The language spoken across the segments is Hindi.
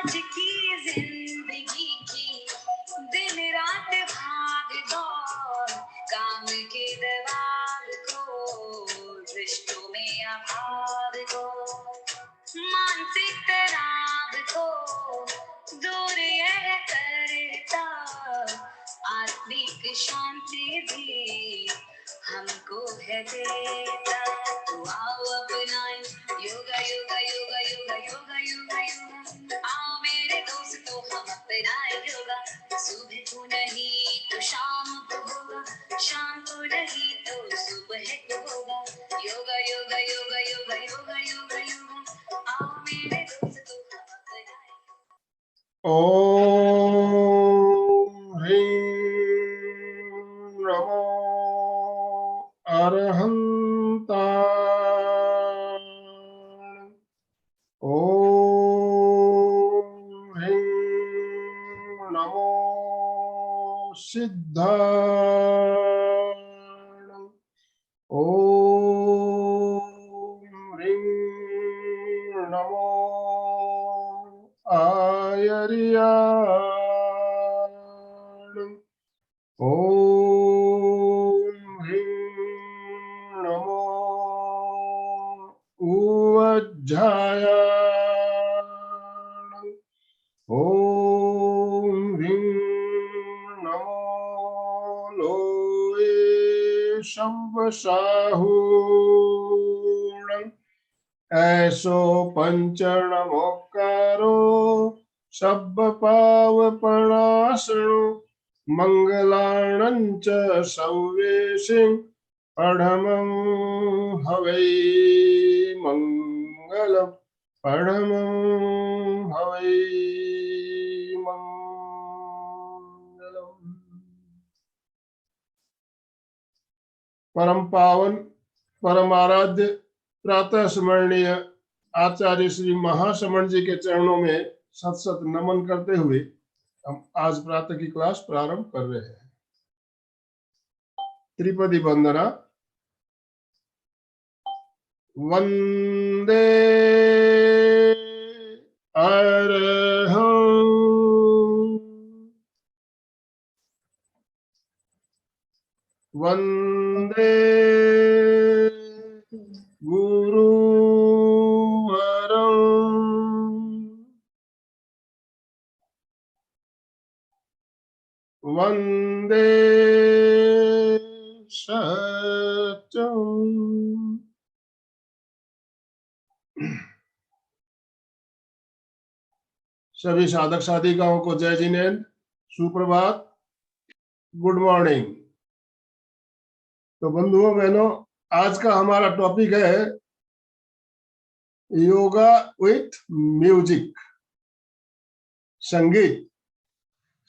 आज की जिंदगी की दिन रात भाग दौड़, काम के दबाव को, रिश्तों में अभाव को, मानसिक तनाव को दूर यह करता, आत्मिक शांति भी हमको है देता। तो आओ अपनाएं योगा योगा योगा योगा योगा योगा योगा, आओ मेरे दोस्तों हम अपनाएं योगा। सुबह को नहीं तो शाम को होगा, शाम को नहीं तो सुबह को होगा। योगा योगा योगा योगा योगा योगा योगा, आओ मेरे दोस्तों हम अपनाएं। ओम ह्रीं नमो अरहंताय। ओम ह्रीं नमो सिद्धाय। ओम ह्रीं नमो आयर्याय। ओम ह्रीं नमो उवज्झाय। ओम ह्रीं नमो लोये शंवसाहूण। ऐसो पंचणमोक्कारो सब्बपावपणासनो मंगलाणं च सव्येशिं पढमं हवै मंगलम्। पढमं हवै मंगलम्। परम पावन परम आराध्य प्रातः स्मरणीय आचार्य श्री महाश्रमण जी के चरणों में सत सत नमन करते हुए हम आज प्रातः की क्लास प्रारंभ कर रहे हैं। त्रिपदी वंदना। वंदे अरहं वंदे गुरुवरं वंदे सत्यम्। सभी साधक साधिकाओं को जय जिनेन्द्र, सुप्रभात, गुड मॉर्निंग। तो बंधुओं बहनों, आज का हमारा टॉपिक है योगा विथ म्यूजिक। संगीत।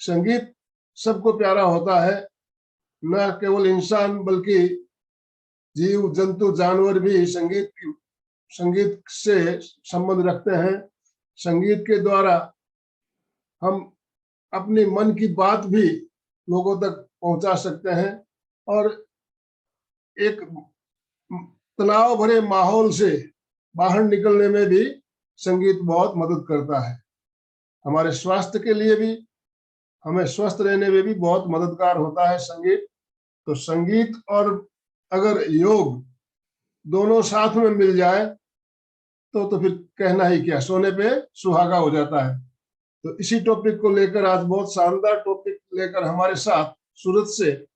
संगीत सबको प्यारा होता है, न केवल इंसान बल्कि जीव जंतु जानवर भी संगीत से संबंध रखते हैं। संगीत के द्वारा हम अपनी मन की बात भी लोगों तक पहुंचा सकते हैं और एक तनाव भरे माहौल से बाहर निकलने में भी संगीत बहुत मदद करता है। हमारे स्वास्थ्य के लिए भी, हमें स्वस्थ रहने में भी बहुत मददगार होता है संगीत। तो संगीत और अगर योग दोनों साथ में मिल जाए तो फिर कहना ही क्या, सोने पे सुहागा हो जाता है। तो इसी टॉपिक को लेकर आज बहुत शानदार टॉपिक लेकर हमारे साथ सूरत से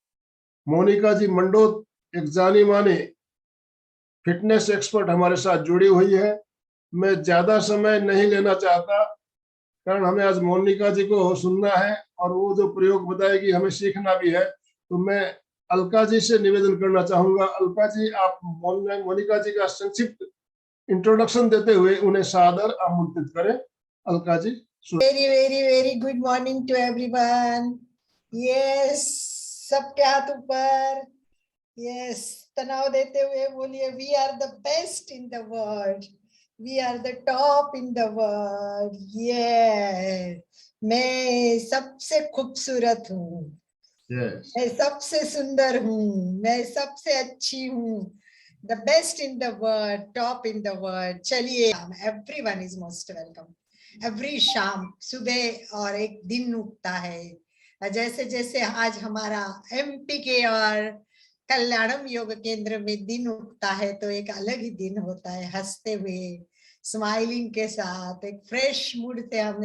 मोनिका जी मंडोत, एक जानी मानी फिटनेस एक्सपर्ट हमारे साथ जुड़ी हुई है। मैं ज्यादा समय नहीं लेना चाहता, कारण हमें आज मोनिका जी को सुनना है और वो जो प्रयोग बताएगी हमें सीखना भी है। तो मैं अलका जी से निवेदन करना चाहूंगा। अलका जी, आप मोनिका जी का संक्षिप्त इंट्रोडक्शन देते हुए उन्हें सादर आमंत्रित करें। Alka ji. Very good morning to everyone. Yes, सबके हाथ ऊपर। यस, तनाव देते हुए बोलिए, we are the best in the world, we are the top in the world. Yes, मैं सबसे खूबसूरत हूँ, मैं सबसे सुंदर हूँ, मैं सबसे अच्छी हूँ, the best in the world, top in the world. चलिए, everyone is most welcome. Every शाम सुबह और एक दिन उगता है। जैसे जैसे आज हमारा एमपी के और कल्याणम योग केंद्र में दिन उगता है तो एक अलग ही दिन होता है, हंसते हुए स्माइलिंग के साथ एक फ्रेश मूड से हम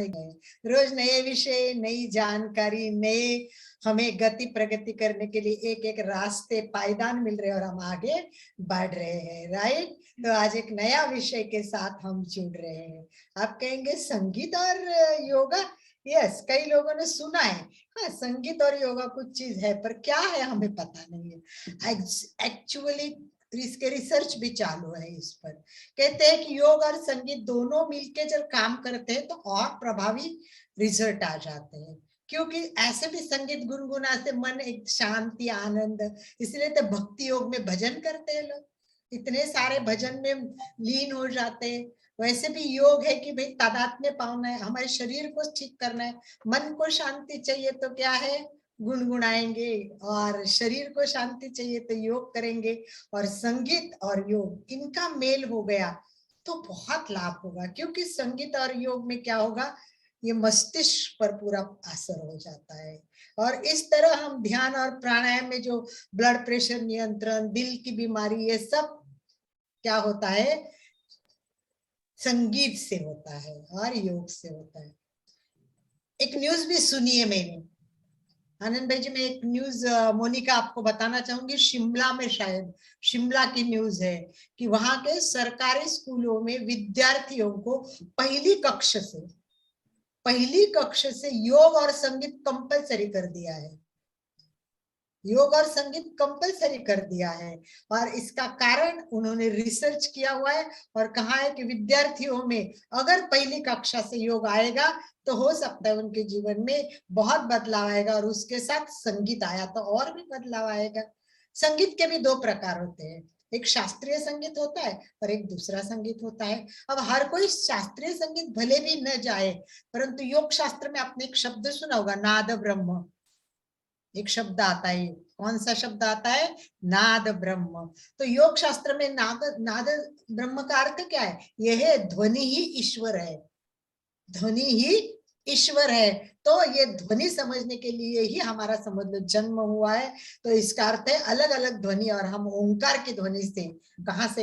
रोज नए विषय, नई जानकारी, नए हमें गति प्रगति करने के लिए एक एक रास्ते पायदान मिल रहे हैं और हम आगे बढ़ रहे हैं। राइट, तो आज एक नया विषय के साथ हम जुड़ रहे हैं। आप कहेंगे संगीत और योगा, यस, कई लोगों ने सुना है, हाँ संगीत और योगा कुछ चीज है, पर क्या है हमें पता नहीं है। एक्चुअली इसके रिसर्च भी चालू है इस पर। कहते हैं कि योग और संगीत दोनों मिलके जब काम करते हैं तो और प्रभावी रिजल्ट आ जाते हैं, क्योंकि ऐसे भी संगीत गुनगुना से मन एक शांति आनंद, इसलिए तो भक्ति योग में भजन करते हैं लोग, इतने सारे भजन में लीन हो जाते हैं। वैसे भी योग है कि भाई तादात्म्य पाना है, हमारे शरीर को ठीक करना है, मन को शांति चाहिए तो क्या है, गुनगुनाएंगे, और शरीर को शांति चाहिए तो योग करेंगे, और संगीत और योग इनका मेल हो गया तो बहुत लाभ होगा। क्योंकि संगीत और योग में क्या होगा, ये मस्तिष्क पर पूरा असर हो जाता है। और इस तरह हम ध्यान और प्राणायाम में जो ब्लड प्रेशर नियंत्रण, दिल की बीमारी, ये सब क्या होता है, संगीत से होता है और योग से होता है। एक न्यूज भी सुनिए मैंने, आनंद भाई जी, मैं एक न्यूज मोनिका आपको बताना चाहूंगी, शिमला में, शायद शिमला की न्यूज है कि वहां के सरकारी स्कूलों में विद्यार्थियों को पहली कक्ष से योग और संगीत कंपलसरी कर दिया है। योग और संगीत कंपलसरी कर दिया है, और इसका कारण उन्होंने रिसर्च किया हुआ है और कहा है कि विद्यार्थियों में अगर पहली कक्षा से योग आएगा तो हो सकता है उनके जीवन में बहुत बदलाव आएगा, और उसके साथ संगीत आया तो और भी बदलाव आएगा। संगीत के भी दो प्रकार होते हैं, एक शास्त्रीय संगीत होता है और एक दूसरा संगीत होता है। अब हर कोई शास्त्रीय संगीत भले भी न जाए, परंतु योग शास्त्र में आपने एक शब्द सुना होगा, नाद ब्रह्म, एक शब्द आता है, कौन सा शब्द आता है, नाद ब्रह्म। तो योग शास्त्र में नाद ब्रह्म का अर्थ क्या है, यह है ध्वनि ही ईश्वर है, ध्वनि ही ईश्वर है। तो ये ध्वनि समझने के लिए ही हमारा समझ लो जन्म हुआ है। तो इसका अर्थ है अलग अलग ध्वनि, और हम ओंकार की ध्वनि से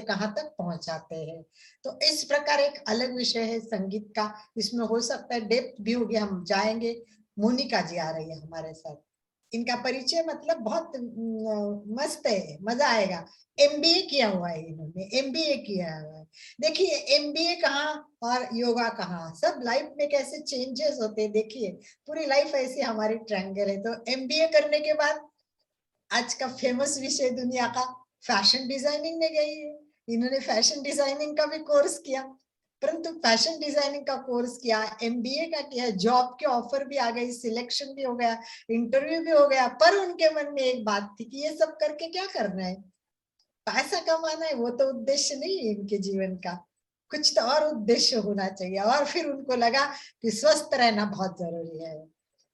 कहां तक पहुंचाते हैं। तो इस प्रकार एक अलग विषय है संगीत का, इसमें हो सकता है डेप्थ भी होगी, हम जाएंगे। मोनिका जी आ रही है हमारे साथ, इनका परिचय मतलब बहुत मस्त है, मजा आएगा। एमबीए किया हुआ है इन्होंने, एमबीए किया हुआ है। देखिए एमबीए कहाँ और योगा कहाँ, सब लाइफ में कैसे चेंजेस होते हैं। देखिए पूरी लाइफ ऐसी हमारी ट्रायंगल है। तो एमबीए करने के बाद आज का फेमस विषय दुनिया का फैशन डिजाइनिंग में गई है। इन्होंने फैशन डिजाइनिंग का भी कोर्स किया, परंतु फैशन डिजाइनिंग का कोर्स किया, एमबीए का किया, जॉब के ऑफर भी आ गई, सिलेक्शन भी हो गया, इंटरव्यू भी हो गया, पर उनके मन में एक बात थी कि ये सब करके क्या करना है, पैसा कमाना है, वो तो उद्देश्य नहीं है इनके जीवन का, कुछ तो और उद्देश्य होना चाहिए। और फिर उनको लगा कि स्वस्थ रहना बहुत जरूरी है,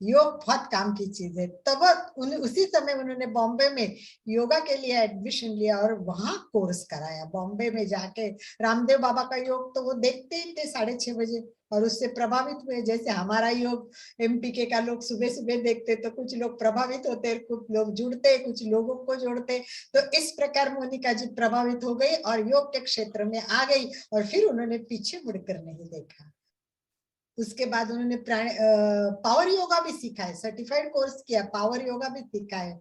योग बहुत काम की चीज है। तब उसी समय उन्होंने बॉम्बे में योगा के लिए एडमिशन लिया और वहां कोर्स कराया। बॉम्बे में जाके रामदेव बाबा का योग तो वो देखते ही थे 6:30 बजे, और उससे प्रभावित हुए। जैसे हमारा योग एमपीके का लोग सुबह सुबह देखते तो कुछ लोग प्रभावित होते, कुछ लोग जुड़ते, कुछ लोगों को जोड़ते। तो इस प्रकार मोनिका जी प्रभावित हो गई और योग के क्षेत्र में आ गई, और फिर उन्होंने पीछे मुड़कर नहीं देखा। उसके बाद उन्होंने पावर योगा भी सीखा है, सर्टिफाइड कोर्स किया, पावर योगा भी सीखा है।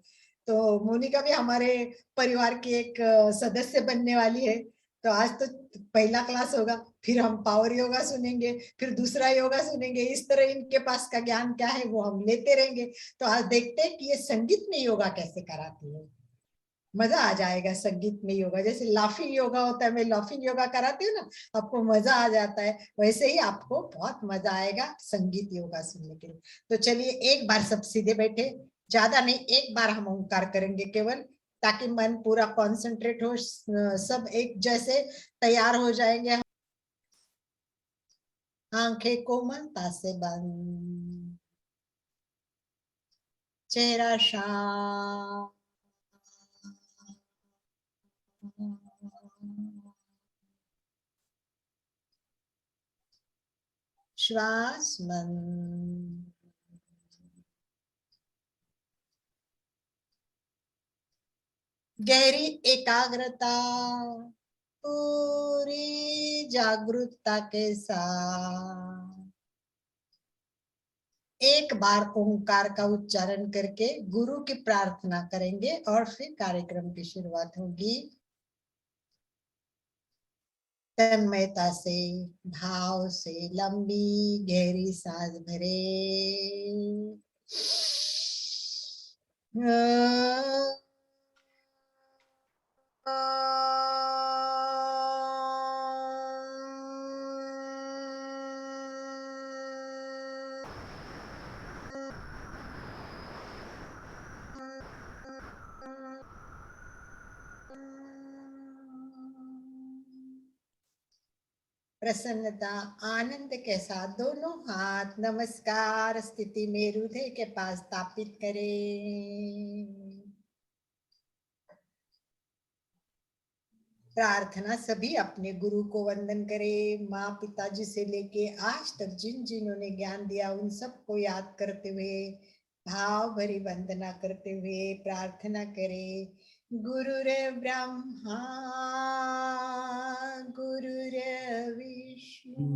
तो मोनिका भी हमारे परिवार की एक सदस्य बनने वाली है। तो आज तो पहला क्लास होगा, फिर हम पावर योगा सुनेंगे, फिर दूसरा योगा सुनेंगे। इस तरह इनके पास का ज्ञान क्या है वो हम लेते रहेंगे। तो आज देखते हैं कि ये संगीत में योगा कैसे कराती है। मजा आ जाएगा संगीत में योगा, जैसे लाफिंग योगा होता है, मैं लाफिंग योगा कराती हूँ ना, आपको मजा आ जाता है, वैसे ही आपको बहुत मजा आएगा संगीत योगा सुनने के लिए। तो चलिए एक बार सब सीधे बैठे, ज्यादा नहीं, एक बार हम ओंकार करेंगे केवल, ताकि मन पूरा कंसंट्रेट हो, सब एक जैसे तैयार हो जाएंगे। आंखें कोमलता से बंद, चेहरा शांत, श्वास बंद। गहरी एकाग्रता, पूरी जागरूकता के साथ एक बार ओंकार का उच्चारण करके गुरु की प्रार्थना करेंगे और फिर कार्यक्रम की शुरुआत होगी। तन्मयता से, भाव से लंबी गहरी सांस भरे। प्रसन्नता, आनंद के साथ दोनों हाथ नमस्कार स्थिति में हृदय के पास स्थापित करें। प्रार्थना, सभी अपने गुरु को वंदन करें। माँ पिताजी से लेके आज तक जिन्होंने ज्ञान दिया उन सबको याद करते हुए भाव भरी वंदना करते हुए प्रार्थना करें। गुरुर्ब्रह्मा गुरुर्विष्णु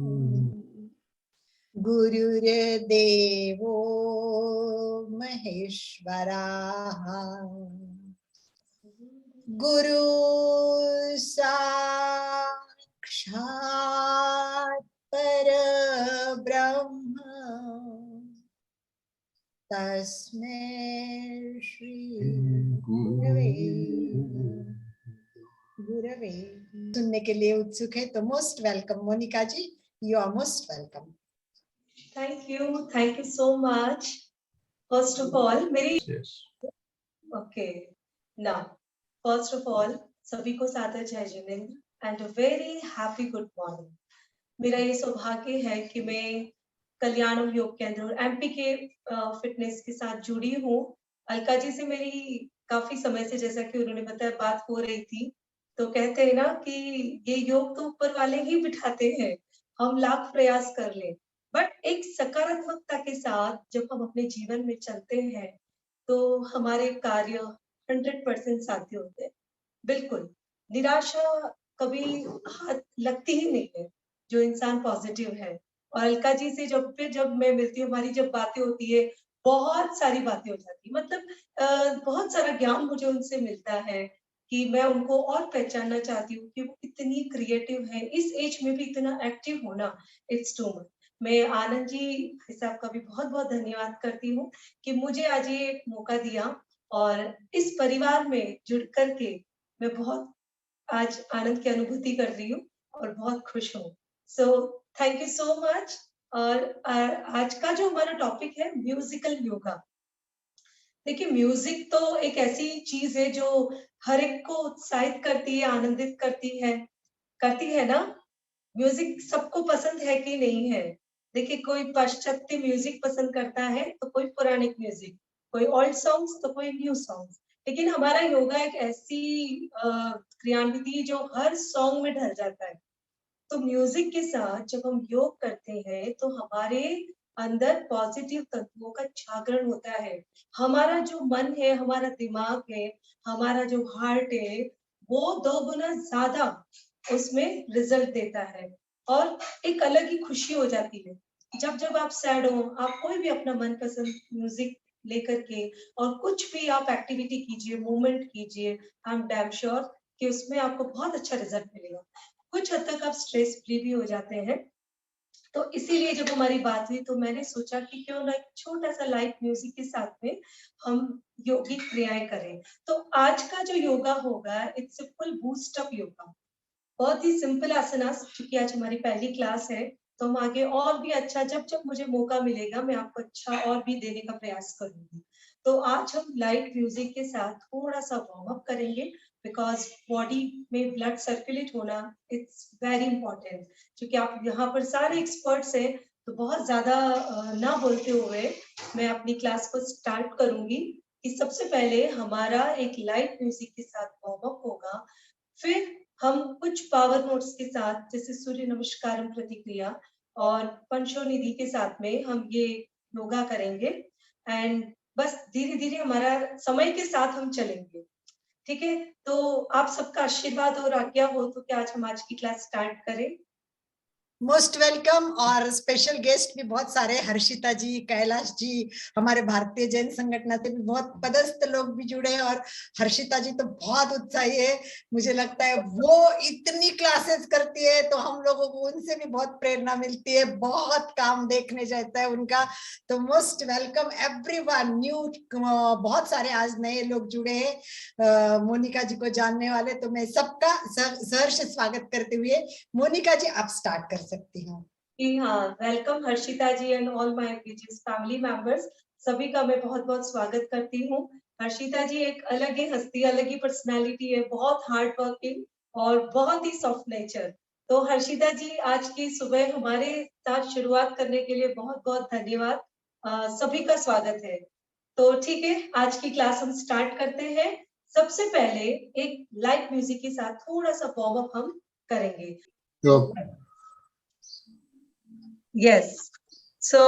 गुरुर्देवो महेश्वरः गुरु साक्षात् परब्रह्म तस्मै श्री गुरवे। सुनने के लिए उत्सुक है तो most welcome Monika ji, you are most welcome. Thank you so much. First of all मेरी okay now first of all सभी को सादर Jai Jinendra and a very happy good morning. मेरा ये सौभाग्य है कि मैं कल्याणम योग केंद्र और एमपी के फिटनेस के साथ जुड़ी हूँ। अलका जी से मेरी काफी समय से, जैसा कि उन्होंने बताया, बात हो रही थी। तो कहते हैं ना कि ये योग तो ऊपर वाले ही बिठाते हैं, हम लाख प्रयास कर ले, बट एक सकारात्मकता के साथ जब हम अपने जीवन में चलते हैं तो हमारे कार्य 100% साध्य होते हैं। बिल्कुल निराशा कभी हाथ लगती ही नहीं है जो इंसान पॉजिटिव है। और अलका जी से जब मैं मिलती हूँ, हमारी जब बातें होती है, बहुत सारी बातें हो जाती है। मतलब बहुत सारा ज्ञान मुझे उनसे मिलता है कि मैं उनको और पहचानना चाहती हूँ कि वो इतनी क्रिएटिव है, इस एज में भी इतना एक्टिव होना, इट्स टू मच। मैं आनंद जी भाई साहब का भी बहुत बहुत धन्यवाद करती हूँ कि मुझे आज ये मौका दिया और इस परिवार में जुड़ करके मैं बहुत आज आनंद की अनुभूति कर रही हूँ और बहुत खुश हूँ। So thank you so much. और आज का जो हमारा टॉपिक है म्यूजिकल योगा। देखिए म्यूजिक तो एक ऐसी चीज है जो हर एक को उत्साहित करती है, आनंदित करती है ना। म्यूजिक सबको पसंद है कि नहीं है? देखिए कोई पाश्चात्य म्यूजिक पसंद करता है तो कोई पुरानिक म्यूजिक, कोई ओल्ड सॉन्ग्स तो कोई न्यू सॉन्ग्स। लेकिन हमारा योगा एक ऐसी क्रियान्विति जो हर सॉन्ग में ढल जाता है। तो म्यूजिक के साथ जब हम योग करते हैं तो हमारे अंदर पॉजिटिव तत्वों का जागरण होता है। हमारा जो मन है, हमारा दिमाग है, हमारा जो हार्ट है, वो 2 गुना ज्यादा उसमें रिजल्ट देता है और एक अलग ही खुशी हो जाती है। जब आप सैड हो, आप कोई भी अपना मनपसंद म्यूजिक लेकर के और कुछ भी आप एक्टिविटी कीजिए, मूवमेंट कीजिए, आई एम डैम श्योर कि उसमें आपको बहुत अच्छा रिजल्ट मिलेगा। कुछ हद तक आप स्ट्रेस फ्री भी हो जाते हैं। तो इसीलिए जब हमारी बात हुई तो मैंने सोचा कि क्यों ना एक छोटा सा लाइट म्यूजिक के साथ में हम योगिक क्रियाएं करें। तो आज का जो योगा होगा it's a full boost up yoga. बहुत ही सिंपल आसनास, क्योंकि आज हमारी पहली क्लास है तो हम आगे और भी अच्छा, जब जब मुझे मौका मिलेगा मैं आपको अच्छा और भी देने का प्रयास करूंगी। तो आज हम लाइट म्यूजिक के साथ थोड़ा सा वार्म अप करेंगे बिकॉज बॉडी में ब्लड सर्कुलेट होना इट्स वेरी इंपॉर्टेंट। क्योंकि आप यहाँ पर सारे एक्सपर्ट्स हैं तो बहुत ज्यादा ना बोलते हुए मैं अपनी क्लास को स्टार्ट करूंगी कि सबसे पहले हमारा एक लाइट म्यूजिक के साथ वार्म अप होगा। फिर हम कुछ पावर नोट्स के साथ, जैसे सूर्य नमस्कार प्रतिक्रिया, और पंचो निधि के साथ में हम ये योगा करेंगे एंड बस धीरे धीरे हमारा समय के साथ हम चलेंगे, ठीक है। तो आप सबका आशीर्वाद और आज्ञा हो तो क्या आज हम आज की क्लास स्टार्ट करें। Most welcome. और स्पेशल गेस्ट भी बहुत सारे, हर्षिता जी, कैलाश जी, हमारे भारतीय जैन संगठन से भी बहुत पदस्थ लोग भी जुड़े हैं। और हर्षिता जी तो बहुत उत्साही है, मुझे लगता है वो इतनी क्लासेस करती है तो हम लोगों को उनसे भी बहुत प्रेरणा मिलती है, बहुत काम देखने जाता है उनका। तो मोस्ट वेलकम एवरीवन न्यू, बहुत सारे आज नए लोग जुड़े हैं मोनिका जी को जानने वाले, तो मैं सबका सहर्ष स्वागत करते हुए मोनिका जी आप स्टार्ट कर सकती हूँ। जी हाँ, welcome Harshita ji and all my BGS family members, सभी का मैं बहुत बहुत स्वागत करती हूँ। हर्षिता जी एक अलग ही हस्ती, अलग ही पर्सनालिटी है, बहुत हार्ड वर्किंग और बहुत ही सॉफ्ट नेचर। तो हर्षिता जी आज की सुबह हमारे साथ शुरुआत करने के लिए बहुत बहुत धन्यवाद, सभी का स्वागत है। तो ठीक है, आज की क्लास हम स्टार्ट करते हैं। सबसे पहले एक लाइट म्यूजिक के साथ थोड़ा सा वार्म अप हम करेंगे। यस, सो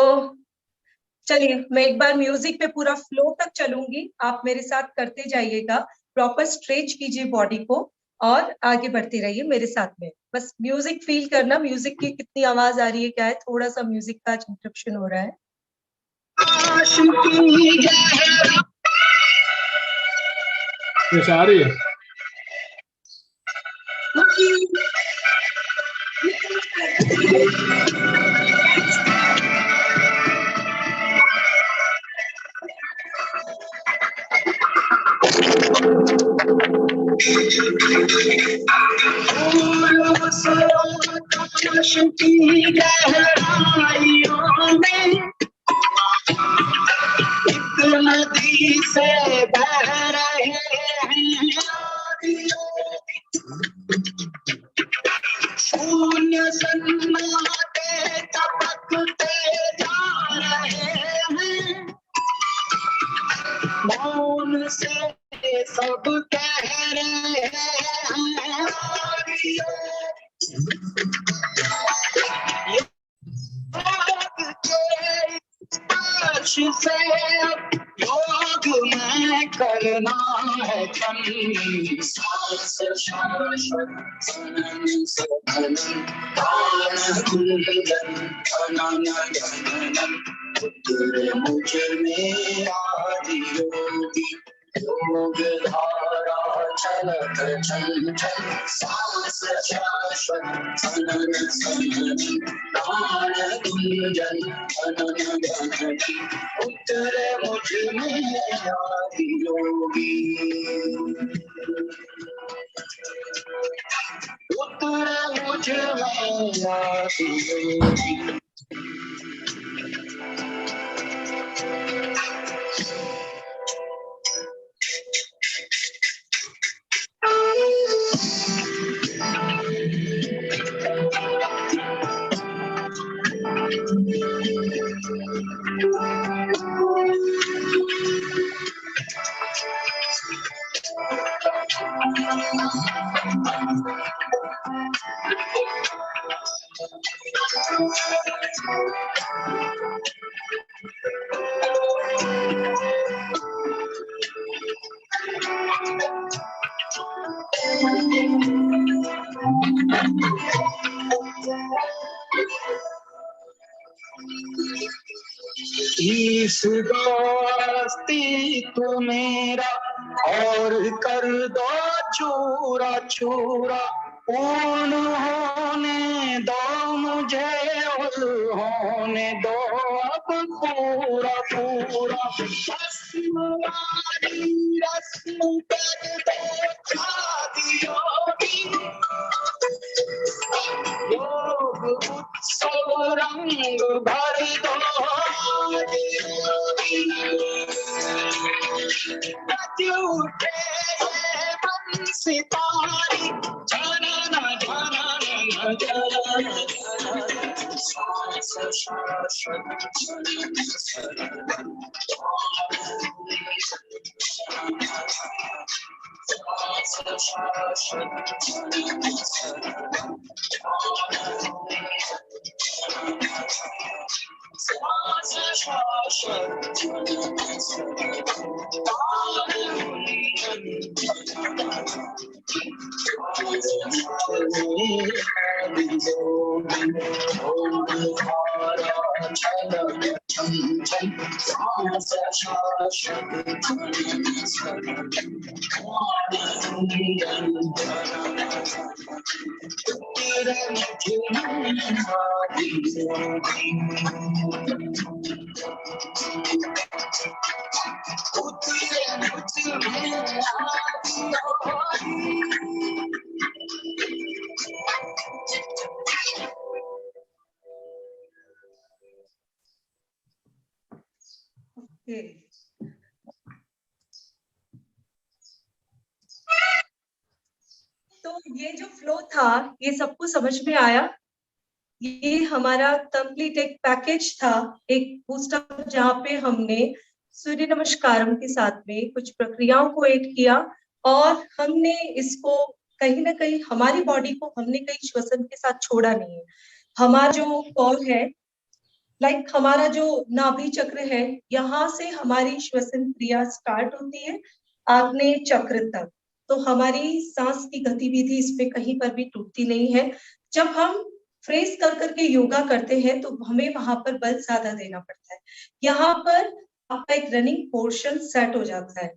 चलिए मैं एक बार म्यूजिक पे पूरा फ्लो तक चलूंगी, आप मेरे साथ करते जाइएगा। प्रॉपर स्ट्रेच कीजिए बॉडी को और आगे बढ़ते रहिए मेरे साथ में। बस म्यूजिक फील करना, म्यूजिक की कितनी आवाज आ रही है, क्या है, थोड़ा सा म्यूजिक का इंटरप्शन हो रहा है। आ रही है। नदी से बह रहे हैं शून्य सन्नाटे टपकते जा रहे हैं, मौन से सब कह रहे हैं स्पर्श से योग में करना है कम, सांस शाश्वत सनन सनन गान गुंजन खनन गगनम, उतर मुझ में आदि योगी योग धारा चलत चंचल, सांस शाश्वत सनन सनन गान गुंजन खनन गगनम, उतरे मुझ में आदि योगी, उतरे मुझ में आदि योगी। इस अस्तित्व मेरा और कर दो चूरा चूरा, पूर्ण होने दो मुझे और होने दो अब पूरा पूरा, रस्म वाली रस्म कर दो शादी योग उत्सव रंग भर दो, उठे सितारी झनना झनना झनना, सांस शाश्वत Okay. तो ये जो फ्लो था, ये सबको समझ में आया? ये हमारा कंप्लीट एक पैकेज था, एक बूस्टअप, जहाँ पे हमने सूर्य नमस्कारम के साथ में कुछ प्रक्रियाओं को ऐड किया और हमने इसको कहीं ना कहीं हमारी बॉडी को हमने कहीं श्वसन के साथ छोड़ा नहीं है। हमारा जो कॉल है, लाइक हमारा जो नाभि चक्र है, यहाँ से हमारी श्वसन क्रिया स्टार्ट होती है आग्नेय चक्र तक। तो हमारी सांस की गतिविधि इसमें कहीं पर भी टूटती नहीं है। जब हम फ्रेज कर करके योगा करते हैं तो हमें वहां पर बल ज्यादा देना पड़ता है। यहाँ पर आपका एक रनिंग पोर्शन सेट हो जाता है।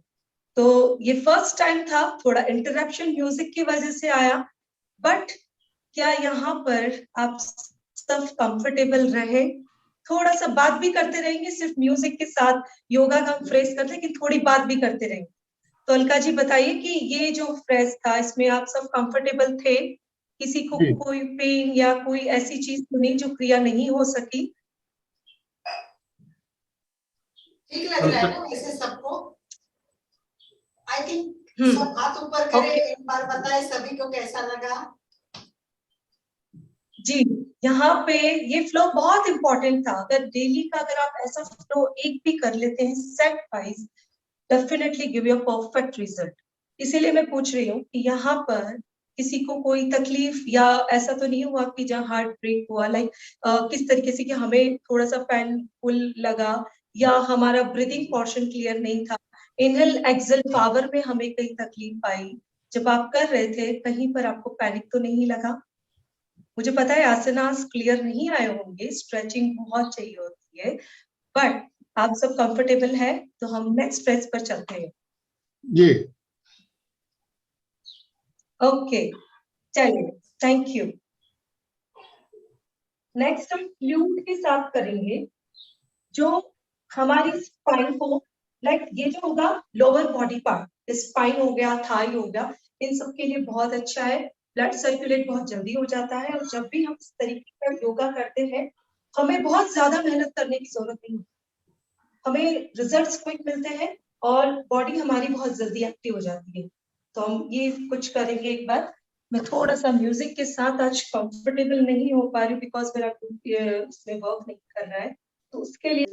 तो ये फर्स्ट टाइम था, थोड़ा इंटरप्शन म्यूजिक की वजह से आया, बट क्या यहाँ पर आप सब कंफर्टेबल रहे? थोड़ा सा बात भी करते रहेंगे, सिर्फ म्यूजिक के साथ योगा का हम फ्रेज करते हैं, लेकिन थोड़ी बात भी करते रहेंगे। तो अलका जी बताइए कि ये जो फ्रेज था, इसमें आप सब कंफर्टेबल थे? किसी को जी। कोई पेन या कोई ऐसी चीज तो नहीं जो क्रिया नहीं हो सकी? ठीक लग रहा है ना वैसे सबको? आई थिंक सब हाथ ऊपर करें, Okay. एक बार बताएं सभी को कैसा लगा। जी, यहाँ पे ये फ्लो बहुत इंपॉर्टेंट था। अगर डेली का अगर आप ऐसा फ्लो एक भी कर लेते हैं set wise, definitely give you perfect result. इसीलिए मैं पूछ रही हूँ कि यहाँ पर किसी को कोई तकलीफ या ऐसा तो नहीं हुआ कि जहाँ हार्ट ब्रेक हुआ, लाइक किस तरीके से कि हमें थोड़ा सा पेनफुल लगा या हमारा ब्रीदिंग पोर्शन क्लियर नहीं था, इनहेल एक्सेल पावर में हमें कहीं तकलीफ आई? जब आप कर रहे थे कहीं पर आपको पैनिक तो नहीं लगा? मुझे पता है आसनास क्लियर नहीं आए होंगे, स्ट्रेचिंग बहुत चाहिए होती है, बट आप सब कंफर्टेबल है तो हम नेक्स्ट स्ट्रेच पर चलते हैं। जी। ओके, चलिए, थैंक यू। नेक्स्ट हम फ्लूट के साथ करेंगे, जो हमारी स्पाइन को, लाइक ये जो होगा लोअर बॉडी पार्ट, स्पाइन हो गया, थाई हो गया, इन सब के लिए बहुत अच्छा है। ब्लड सर्कुलेट बहुत जल्दी हो जाता है और जब भी हम इस तरीके का योगा करते हैं हमें बहुत ज्यादा मेहनत करने की जरूरत नहीं होती, हमें रिजल्ट्स क्विक मिलते हैं और बॉडी हमारी बहुत जल्दी एक्टिव हो जाती है। तो हम ये कुछ करेंगे एक बार। मैं थोड़ा सा म्यूजिक के साथ आज कंफर्टेबल नहीं हो पा रही बिकॉज मेरा उसमें वर्क नहीं कर रहा है, तो उसके लिए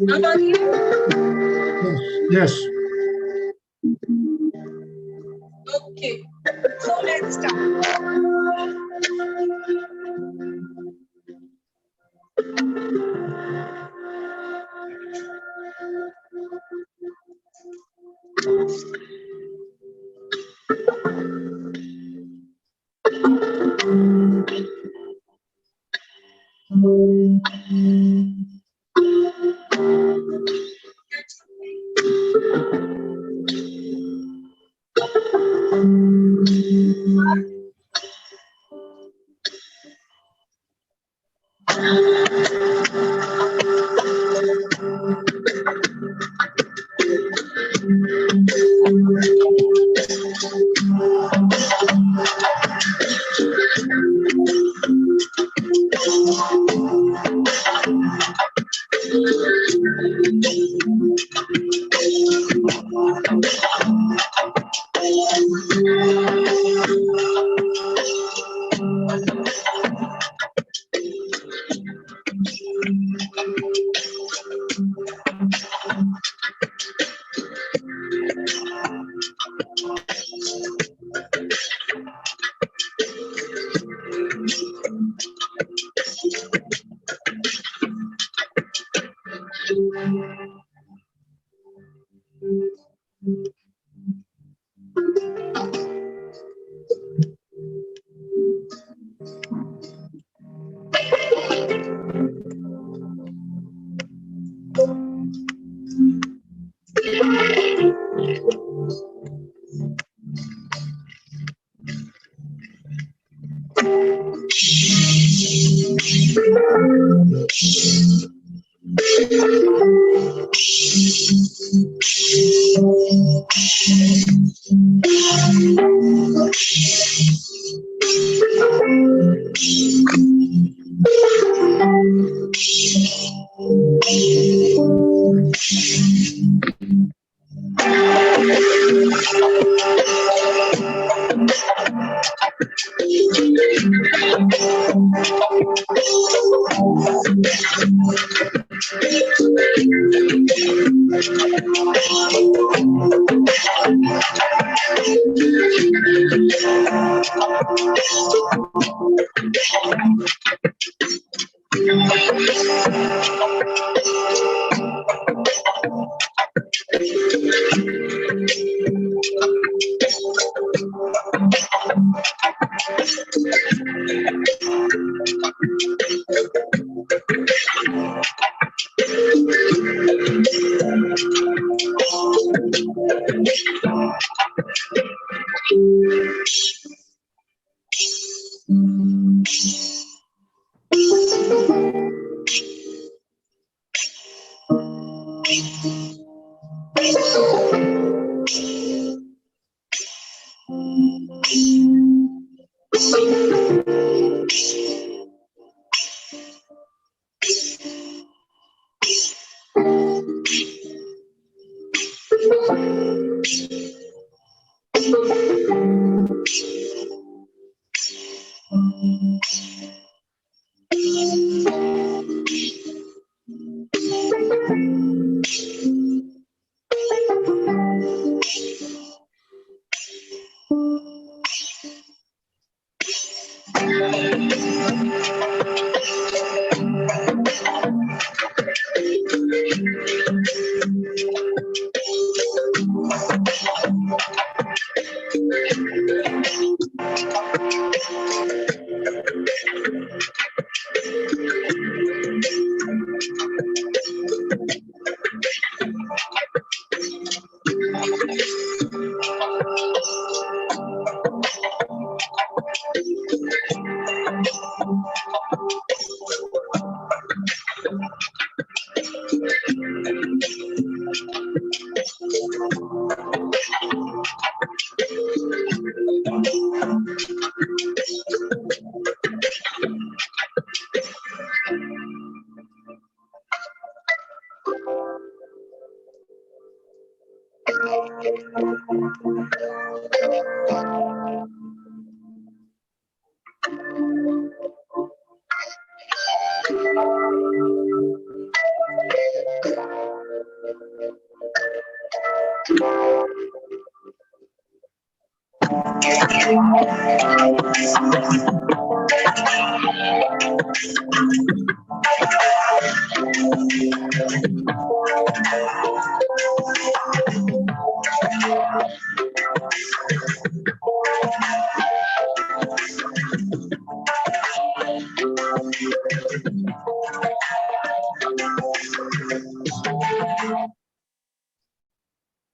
yes. Okay, so let's start.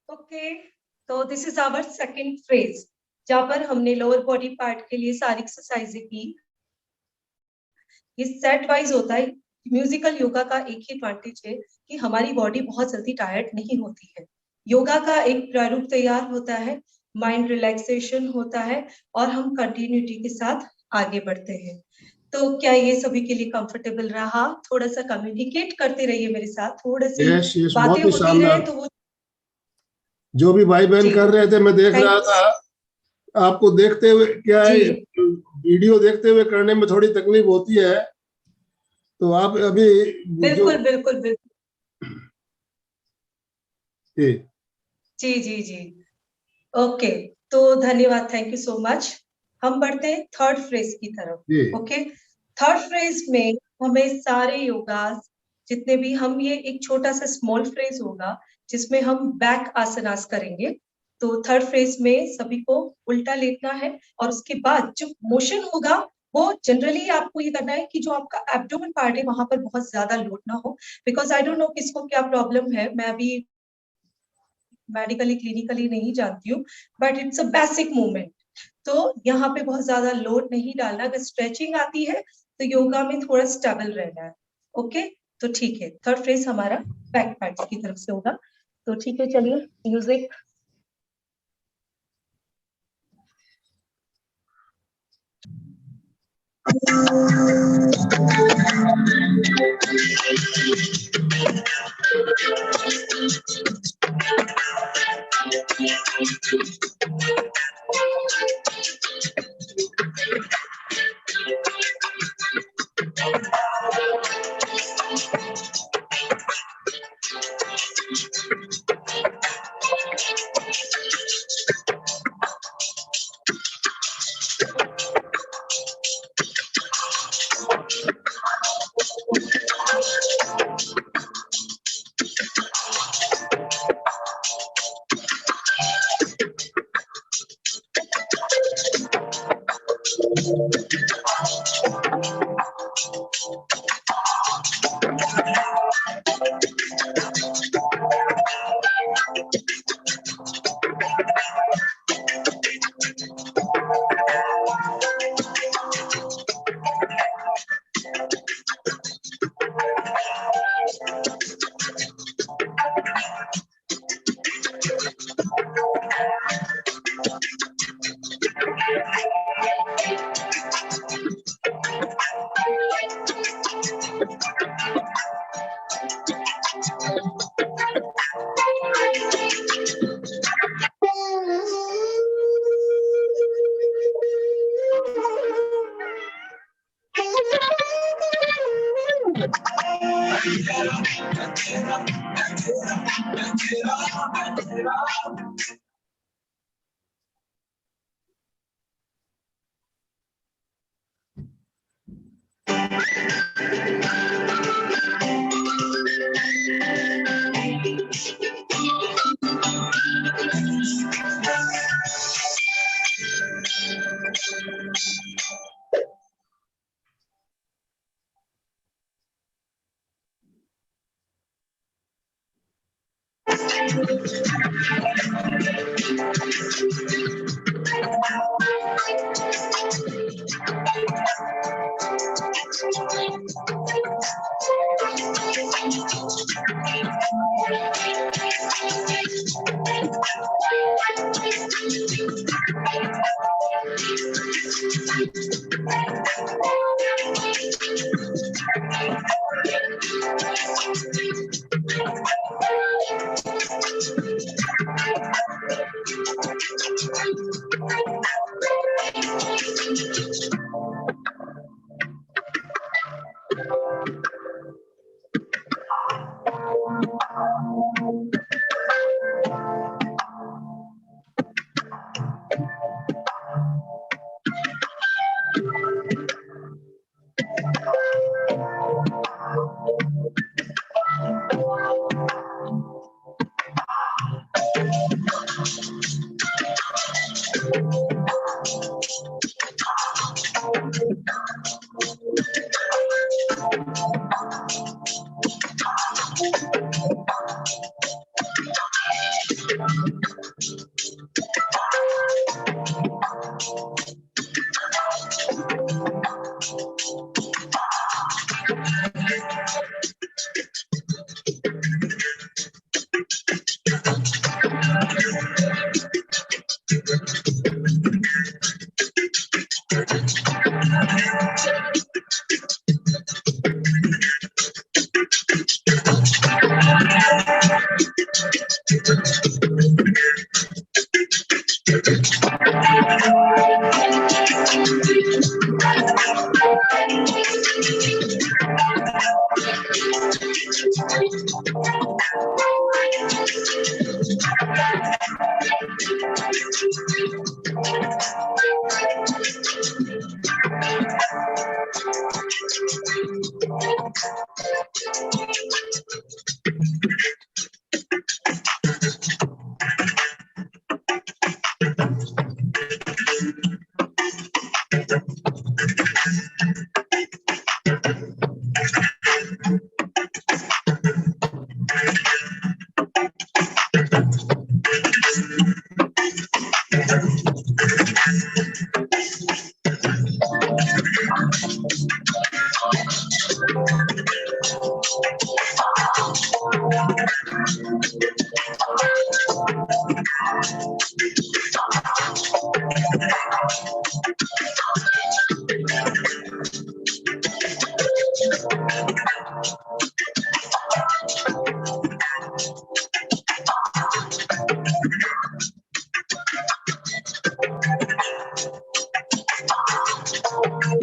Okay, तो this is our second phrase, जहाँ पर हमने लोअर बॉडी पार्ट के लिए सारी एक्सरसाइजें की। ये सेट वाइज होता है। म्यूजिकल योगा का एक ही एडवांटेज है कि हमारी बॉडी बहुत जल्दी टायर्ड नहीं होती है। योगा का एक प्रारूप तैयार होता है, माइंड रिलैक्सेशन होता है और हम कंटिन्यूटी के साथ आगे बढ़ते हैं। तो क्या ये सभी के लिए कंफर्टेबल रहा? थोड़ा सा कम्युनिकेट करते रहिए मेरे साथ, थोड़ा सी यस यस, बातें बहुत ही होती रहे शानदार। तो वो जो भी भाई बहन जी, कर रहे थे, मैं देख रहा थैंक्स। था आपको देखते हुए। क्या है, जी वीडियो देखते हुए करने में थोड़ी तकलीफ होती है, तो आप अभी जो बिल्कुल बिल्कुल बिल्कुल, जी जी जी जी, ओके। तो धन्यवाद, थैंक यू सो मच। हम बढ़ते हैं थर्ड फ्रेज की तरफ। जी ओके, थर्ड फ्रेज में हमें सारे योगा जितने भी, हम ये एक छोटा सा स्मॉल फ्रेज होगा जिसमें हम बैक आसनास करेंगे। तो थर्ड फ्रेज में सभी को उल्टा लेटना है और उसके बाद जो मोशन होगा वो जनरली आपको ये करना है कि जो आपका एब्डोमेन पार्ट है वहां पर बहुत ज्यादा लोड ना हो। बिकॉज आई डोंट नो किसको क्या प्रॉब्लम है, मैं अभी मेडिकली क्लिनिकली नहीं जानती हूँ, but it's a basic movement. तो यहाँ पे बहुत ज्यादा लोड नहीं डालना। अगर स्ट्रेचिंग आती है तो योगा में थोड़ा स्टेबल रहना है। ओके, तो ठीक है, थर्ड फ्रेज हमारा बैक पैड्स की तरफ से होगा। तो ठीक है, चलिए म्यूजिक। तो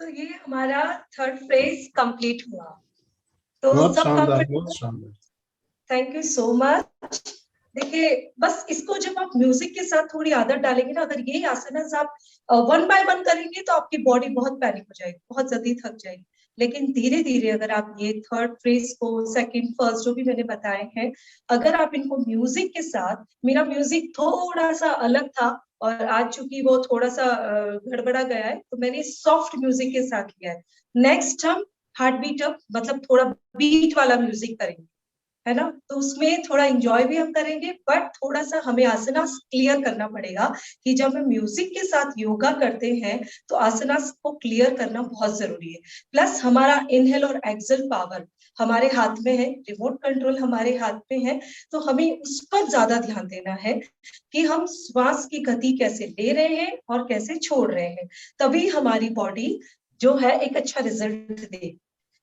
ये हमारा थर्ड फ्रेज कंप्लीट हुआ। तो बहुत सब शानदार, कंप्लीट। बहुत शानदार। Thank you so much. देखिए बस इसको जब आप म्यूजिक के साथ थोड़ी आदत डालेंगे ना, अगर ये आसनास आप 1 बाय 1 करेंगे तो आपकी बॉडी बहुत पैनिक हो जाएगी, बहुत जल्दी थक जाएगी। लेकिन धीरे धीरे अगर आप ये थर्ड फ्रेज को, सेकंड, फर्स्ट जो भी मैंने बताए हैं, अगर आप इनको म्यूजिक के साथ, मेरा म्यूजिक थोड़ा सा अलग था और आज चूंकि वो थोड़ा सा गड़बड़ा गया है, तो मैंने सॉफ्ट म्यूजिक के साथ लिया है। नेक्स्ट हम हार्ट बीट अप, मतलब थोड़ा बीट वाला म्यूजिक करेंगे, है ना। तो उसमें थोड़ा एंजॉय भी हम करेंगे, बट थोड़ा सा हमें आसनास क्लियर करना पड़ेगा कि जब हम म्यूजिक के साथ योगा करते हैं तो आसनास को क्लियर करना बहुत जरूरी है। प्लस हमारा इनहेल और एक्सेल पावर हमारे हाथ में है, रिमोट कंट्रोल हमारे हाथ में है, तो हमें उस पर ज्यादा ध्यान देना है कि हम श्वास की गति कैसे ले रहे हैं और कैसे छोड़ रहे हैं, तभी हमारी बॉडी जो है एक अच्छा रिजल्ट दे।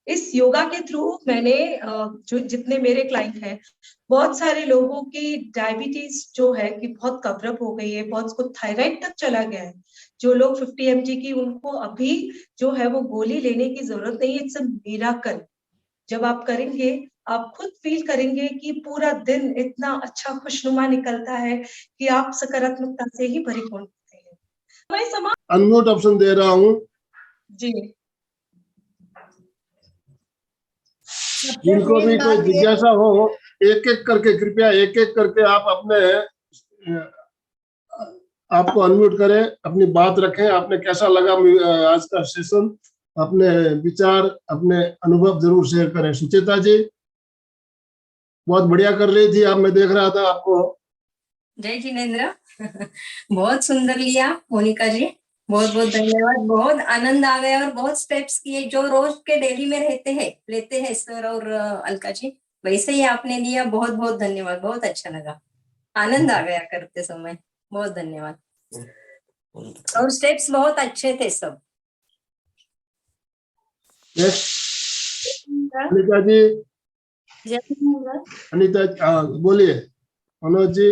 इस योगा के थ्रू मैंने जो जितने मेरे क्लाइंट हैं, बहुत सारे लोगों की डायबिटीज जो है कि बहुत कवरअप हो गई है, बहुत को थायराइड तक चला गया है। जो लोग 50 mg की, उनको अभी जो है वो गोली लेने की जरूरत नहीं है। It's a miracle. जब आप करेंगे आप खुद फील करेंगे कि पूरा दिन इतना अच्छा खुशनुमा निकलता है कि आप सकारात्मकता से ही परिपूर्ण होते हैं। मैं समा अनम्यूट ऑप्शन दे रहा हूँ जी। जिनको भी कोई जिज्ञासा हो, एक एक करके, कृपया एक एक करके आप अपने आपको अनम्यूट करें, अपनी बात रखें। आपने कैसा लगा आज का सेशन, अपने विचार, अपने अनुभव जरूर शेयर करें। सुचेता जी बहुत बढ़िया कर रही थी, अब मैं देख रहा था आपको। जय जिनेन्द्र। बहुत सुंदर लिया मोनिका जी, बहुत बहुत धन्यवाद। बहुत आनंद आ गया और बहुत स्टेप्स किए जो रोज के डेली में लेते हैं सर और अलका जी, वैसे ही आपने लिया। बहुत बहुत धन्यवाद, बहुत अच्छा लगा, आनंद आ गया करते समय। बहुत धन्यवाद। और स्टेप्स बहुत अच्छे थे सब। अनिता जी, अनिता बोलिए। मनोज जी।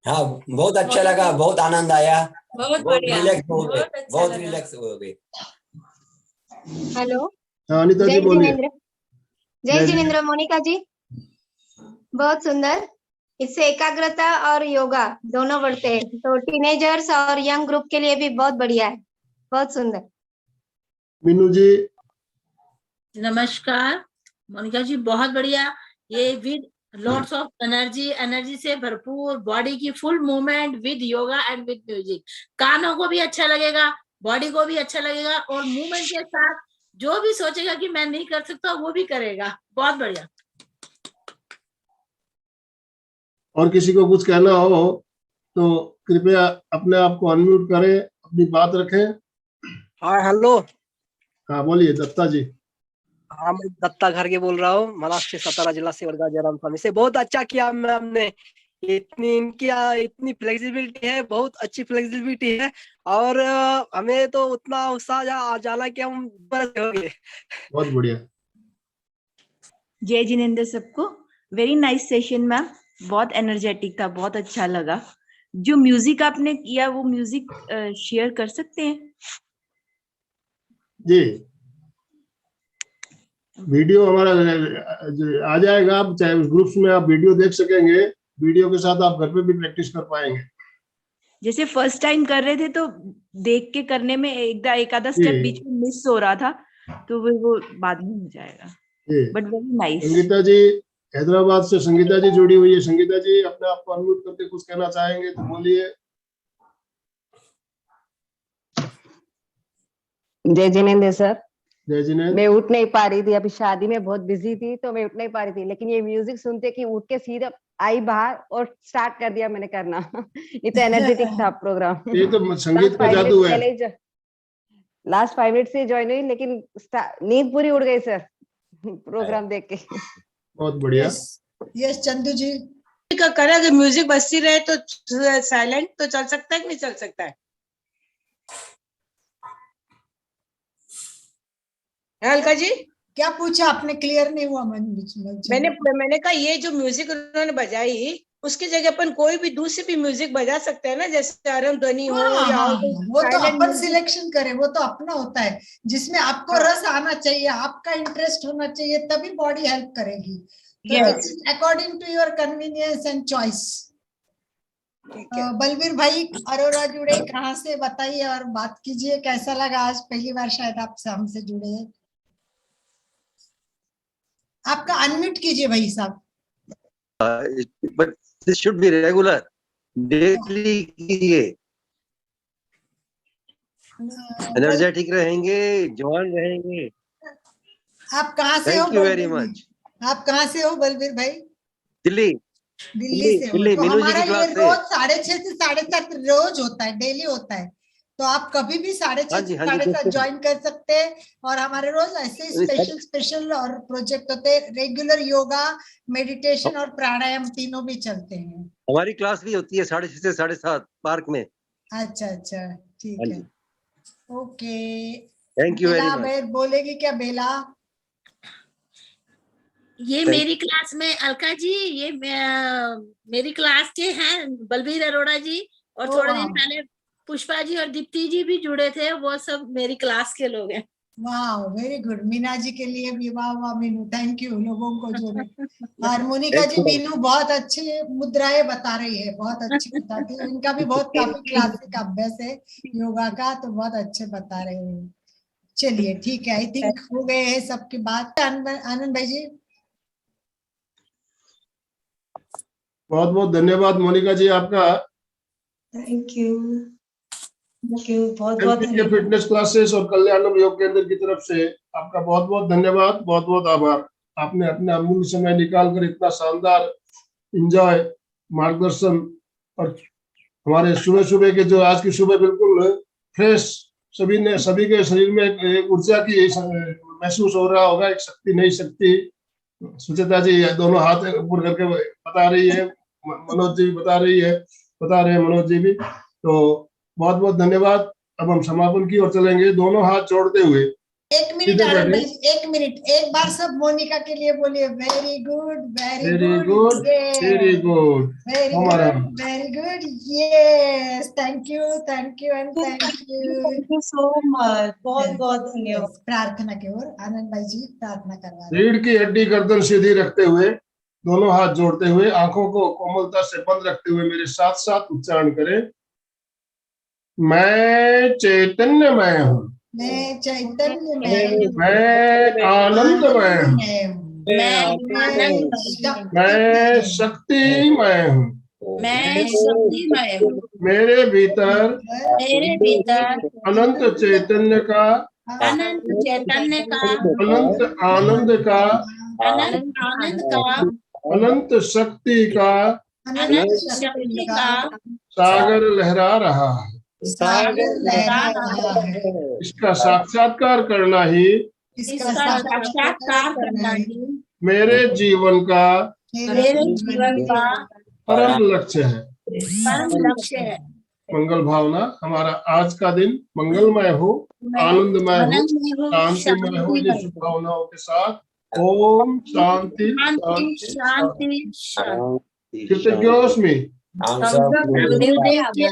हाँ, बहुत अच्छा लगा, बहुत आनंद आया, बहुत बढ़िया, रिलैक्स हो गए, बहुत अच्छा बहुत लगा। रिलैक्स हो गए। हेलो, हाँ अनिता जी जय बोलिए। जिनेन्द्र। जय जिनेन्द्र। मोनिका जी बहुत सुंदर। इससे एकाग्रता और योगा दोनों बढ़ते हैं, तो टीनेजर्स और यंग ग्रुप के लिए भी बहुत बढ़िया है, बहुत सुंदर। मीनू जी। नमस्कार मोनिका जी, बहुत बढ़िया। ये विद लॉट्स ऑफ एनर्जी से भरपूर, बॉडी की full movement with yoga and with music. कानों को भी अच्छा लगेगा, बॉडी को भी अच्छा लगेगा, और मूवमेंट के साथ जो भी सोचेगा कि मैं नहीं कर सकता वो भी करेगा। बहुत बढ़िया। और किसी को कुछ कहना हो तो कृपया अपने आप को अनम्यूट करें, अपनी बात रखें। हाँ हेलो। हाँ बोलिए दत्ता जी। हाँ मैं दत्ता घर के बोल रहा हूँ, महाराष्ट्र सतारा जिला से, वर्गा जयराम स्वामी से। बहुत अच्छा किया मैम ने, इतनी फ्लेक्सिबिलिटी है, बहुत अच्छी फ्लेक्सिबिलिटी है, और हमें तो उतना उत्साह आ जाना कि हम बस हो गए। बहुत बढ़िया। जय जिनेन्द्र सबको। वेरी नाइस सेशन मैम, बहुत एनर्जेटिक था, बहुत अच्छा लगा। जो म्यूजिक आपने किया वो म्यूजिक शेयर कर सकते हैं? जी, वीडियो हमारा आ जाएगा, आप चाहे उस ग्रुप्स में आप वीडियो देख सकेंगे, वीडियो के साथ आप घर पे भी प्रैक्टिस कर पाएंगे। जैसे फर्स्ट टाइम कर रहे थे तो देख के करने में एक आधा स्टेप बीच में मिस हो रहा था, तो वो बाद में हो जाएगा। But very nice. Sangeeta ji Hyderabad से, संगीता जी जुड़ी हुई है। संगीता जी अपने आप को अनम्यूट करके कुछ कहना चाहेंगे तो बोलिए। जय जिनेंद्र सर। जय जिनेंद्र। मैं उठ नहीं पा रही थी, अभी शादी में बहुत बिजी थी तो मैं उठ नहीं पा रही थी, लेकिन ये म्यूजिक सुनते कि उठ के सीधा आई बाहर और स्टार्ट कर दिया मैंने करना। ये तो एनर्जेटिक था प्रोग्राम। ये तो संगीत का जादू है। लास्ट 5 मिनट से ज्वाइन हुई, लेकिन नींद पूरी उड़ गई सर प्रोग्राम देख के। बहुत बढ़िया। यस चंदू जी का करें, अगर म्यूजिक बजती रहे तो साइलेंट तो चल सकता है कि नहीं चल सकता है? अलका जी क्या पूछा आपने? क्लियर नहीं हुआ मन बीच में। मैंने कहा ये जो म्यूजिक उन्होंने बजाई उसकी जगह अपन कोई भी दूसरी भी म्यूजिक बजा सकते हैं ना, जैसे आरम ध्वनि हो या वो तो अपन सिलेक्शन करें, वो तो अपना होता है, जिसमें आपको रस आना चाहिए, आपका इंटरेस्ट होना चाहिए, तभी बॉडी हेल्प करेगी। According to your convenience and choice. Balvir भाई अरोरा जुड़े, कहाँ से बताइए और बात कीजिए, कैसा लगा? आज पहली बार शायद आपसे हमसे जुड़े हैं। आपका अनम्यूट कीजिए भाई साहब। But this should be regular, daily कीजिए, एनर्जेटिक रहेंगे, जवान रहेंगे। आप कहाँ से हो? Thank you very much. आप कहाँ से हो बलवीर भाई? दिल्ली से हो। तो हमारा ये रोज 6:30 से 7:30 रोज होता है, डेली होता है, तो आप कभी भी 6:30 से 7:30 ज्वाइन कर सकते हैं। और हमारे रोज ऐसे स्पेशल और प्रोजेक्ट होते हैं, रेगुलर योगा, मेडिटेशन और प्राणायाम तीनों भी चलते हैं। हमारी क्लास भी होती है 6:30 से 7:30 पार्क में। अच्छा अच्छा, ठीक है, okay. Thank you very much. बोलेगी क्या बेला? ये मेरी क्लास में अलका जी, ये मेरी क्लास के हैं बलबीर अरोड़ा जी, और थोड़े दिन पहले पुष्पा जी और दीप्ति जी भी जुड़े थे, वो सब मेरी क्लास के लोग हैं। वाह, वेरी गुड। मीना जी के लिए भी वाह वाह मीनू, थैंक यू लोगों को जोड़े। और मोनिका जी, मीनू बहुत अच्छी मुद्राएं बता रही है, बहुत अच्छी बताती है, इनका भी बहुत काफी क्लासिक अभ्यास है योगा का, तो बहुत अच्छे बता रहे हैं। चलिए ठीक है, आई थिंक हो गए हैं सबकी बात। आनंद भाई जी बहुत बहुत धन्यवाद मोनिका जी आपका। थैंक यू बहुत धन्यवाद। फिटनेस क्लासेस और कल्याणम योग केंद्र की तरफ से आपका बहुत बहुत धन्यवाद, बहुत बहुत आभार। आपने अपने अमूल्य समय निकालकर इतना शानदार एंजॉय, मार्गदर्शन, और हमारे सुबह सुबह के जो आज की सुबह बिल्कुल फ्रेश, सभी के शरीर में एक ऊर्जा की महसूस हो रहा होगा, एक शक्ति, नई शक्ति। सुचेता जी दोनों हाथ ऊपर करके बता रही है, मनोज जी बता रहे हैं मनोज जी भी। तो बहुत बहुत धन्यवाद। अब हम समापन की ओर चलेंगे, दोनों हाथ जोड़ते हुए। एक मिनट आनंद भाई, एक मिनट, एक बार सब मोनिका के लिए बोलिए। Very good, very good, very good, very good, very good, yes, thank you and thank you so much, बहुत बहुत धन्यवाद। प्रार्थना की ओर आनंद भाई जी प्रार्थना करवा रहे। रीढ़ की हड्डी गर्दन सीधी रखते हुए, दोनों हाथ जोड़ते हुए, आंखों को कोमलता से बंद रखते हुए मेरे साथ साथ उच्चारण करें। मैं चैतन्यमय हूँ, मैं चैतन्यमय, मैं आनंदमय हूँ, मैं शक्तिमय हूँ, मैं शक्तिमय हूँ, मेरे भीतर अनंत चैतन्य का, अनंत चैतन्य का, अनंत आनंद का, अनंत आनंद का, अनंत शक्ति का, अनंत शक्ति का सागर लहरा रहा है। सागर लहरा रहा है। इसका साक्षात्कार करना ही, इसका साक्षात्कार करना ही मेरे जीवन का परम लक्ष्य है, परम लक्ष्य है। मंगल भावना। हमारा आज का दिन मंगलमय हो, आनंदमय हो, शांतिमय हो, ये शुभ भावनाओं के साथ। ओम शांति शांति शांति। कृतज्ञोस्मि। Thumbs up.